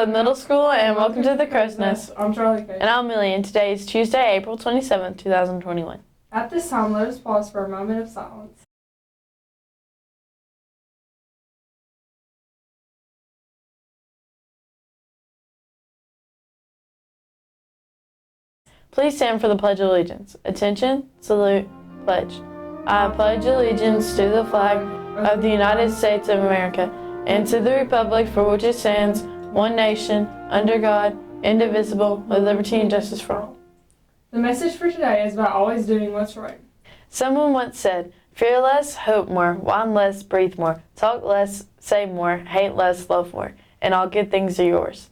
Winfield Middle School, and welcome to the Crow's Nest. I'm Charlie K. And I'm Millie, and today is Tuesday, April 27th, 2021. At this time, let us pause for a moment of silence. Please stand for the Pledge of Allegiance. Attention, salute, pledge. I pledge allegiance to the flag of the United States of America and to the republic for which it stands, one nation, under God, indivisible, with liberty and justice for all. The message for today is about always doing what's right. Someone once said, fear less, hope more, whine less, breathe more, talk less, say more, hate less, love more, and all good things are yours.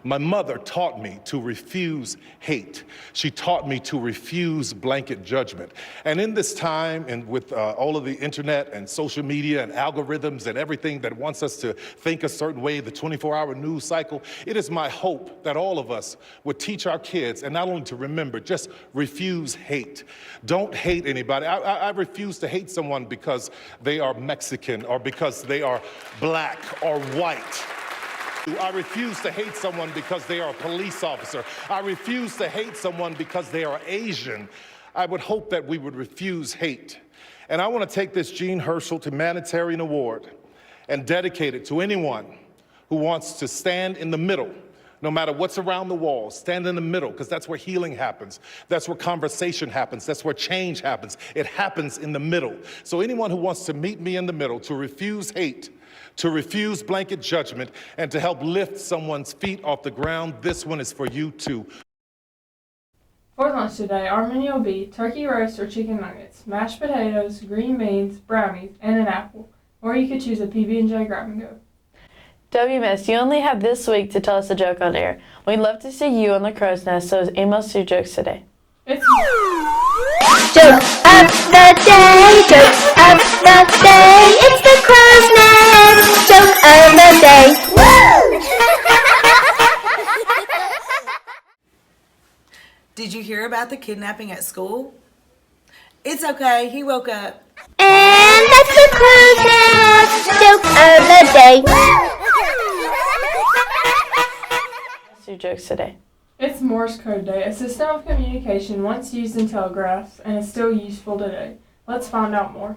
My mother taught me to refuse hate. She taught me to refuse blanket judgment. And in this time, and with all of the internet and social media and algorithms and everything that wants us to think a certain way, the 24-hour news cycle, it is my hope that all of us would teach our kids, and not only to remember, just refuse hate. Don't hate anybody. I refuse to hate someone because they are Mexican or because they are black or white. I refuse to hate someone because they are a police officer. I refuse to hate someone because they are Asian. I would hope that we would refuse hate. And I want to take this Jean Herschel Humanitarian Award and dedicate it to anyone who wants to stand in the middle, no matter what's around the walls, stand in the middle, because that's where healing happens. That's where conversation happens. That's where change happens. It happens in the middle. So anyone who wants to meet me in the middle, to refuse hate, to refuse blanket judgment, and to help lift someone's feet off the ground, this one is for you too. For lunch today, our menu will be turkey roast or chicken nuggets, mashed potatoes, green beans, brownies, and an apple. Or you could choose a PB&J grab and go. WMS, you only have this week to tell us a joke on air. We'd love to see you on the Crow's Nest, so email us your jokes today. It's Joke of the day, joke of the day, it's the Crow's Nest, joke of the day. Did you hear about the kidnapping at school? It's okay, he woke up. And that's the Crow's Nest, joke of the day. What's your jokes today? It's Morse Code Day, a system of communication once used in telegraphs and is still useful today. Let's find out more.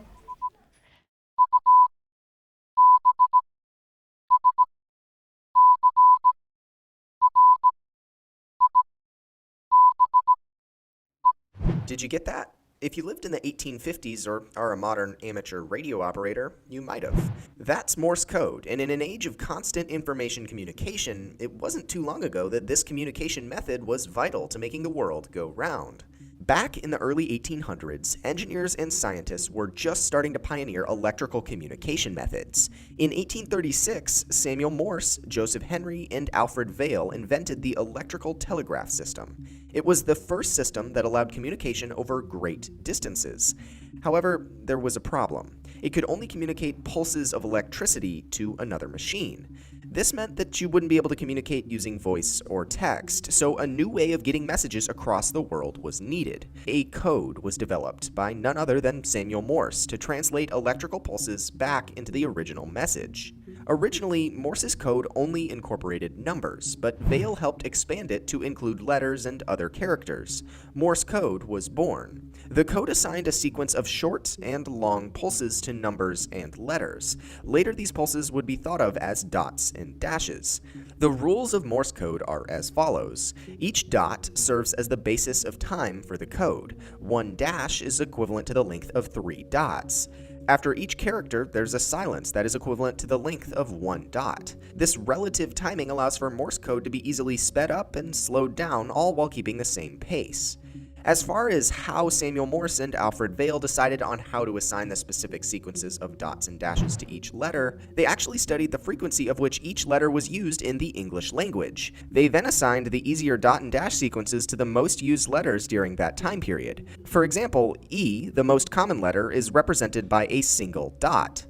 Did you get that? If you lived in the 1850s or are a modern amateur radio operator, you might have. That's Morse code, and in an age of constant information communication, it wasn't too long ago that this communication method was vital to making the world go round. Back in the early 1800s, engineers and scientists were just starting to pioneer electrical communication methods. In 1836, Samuel Morse, Joseph Henry, and Alfred Vail invented the electrical telegraph system. It was the first system that allowed communication over great distances. However, there was a problem. It could only communicate pulses of electricity to another machine. This meant that you wouldn't be able to communicate using voice or text, so a new way of getting messages across the world was needed. A code was developed by none other than Samuel Morse to translate electrical pulses back into the original message. Originally, Morse's code only incorporated numbers, but Vail helped expand it to include letters and other characters. Morse code was born. The code assigned a sequence of short and long pulses to numbers and letters. Later, these pulses would be thought of as dots and dashes. The rules of Morse code are as follows. Each dot serves as the basis of time for the code. One dash is equivalent to the length of 3 dots. After each character, there's a silence that is equivalent to the length of 1 dot. This relative timing allows for Morse code to be easily sped up and slowed down, all while keeping the same pace. As far as how Samuel Morse and Alfred Vail decided on how to assign the specific sequences of dots and dashes to each letter, they actually studied the frequency of which each letter was used in the English language. They then assigned the easier dot and dash sequences to the most used letters during that time period. For example, E, the most common letter, is represented by a single dot.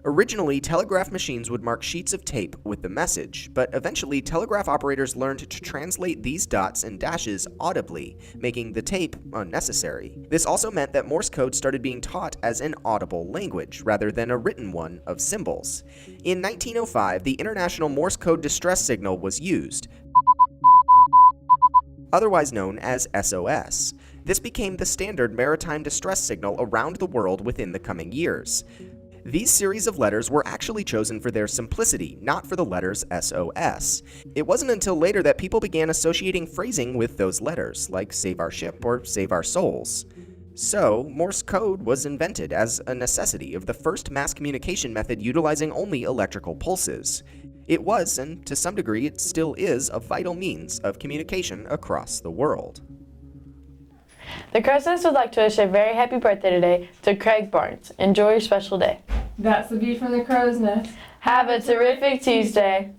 Originally, telegraph machines would mark sheets of tape with the message, but eventually telegraph operators learned to translate these dots and dashes audibly, making the tape unnecessary. This also meant that Morse code started being taught as an audible language, rather than a written one of symbols. In 1905, the International Morse Code Distress Signal was used, otherwise known as SOS. This became the standard maritime distress signal around the world within the coming years. These series of letters were actually chosen for their simplicity, not for the letters SOS. It wasn't until later that people began associating phrasing with those letters, like save our ship or save our souls. So, Morse code was invented as a necessity of the first mass communication method utilizing only electrical pulses. It was, and to some degree it still is, a vital means of communication across the world. The Crow's Nest would like to wish a very happy birthday today to Craig Barnes. Enjoy your special day. That's the view from the Crow's Nest. Have a terrific Tuesday.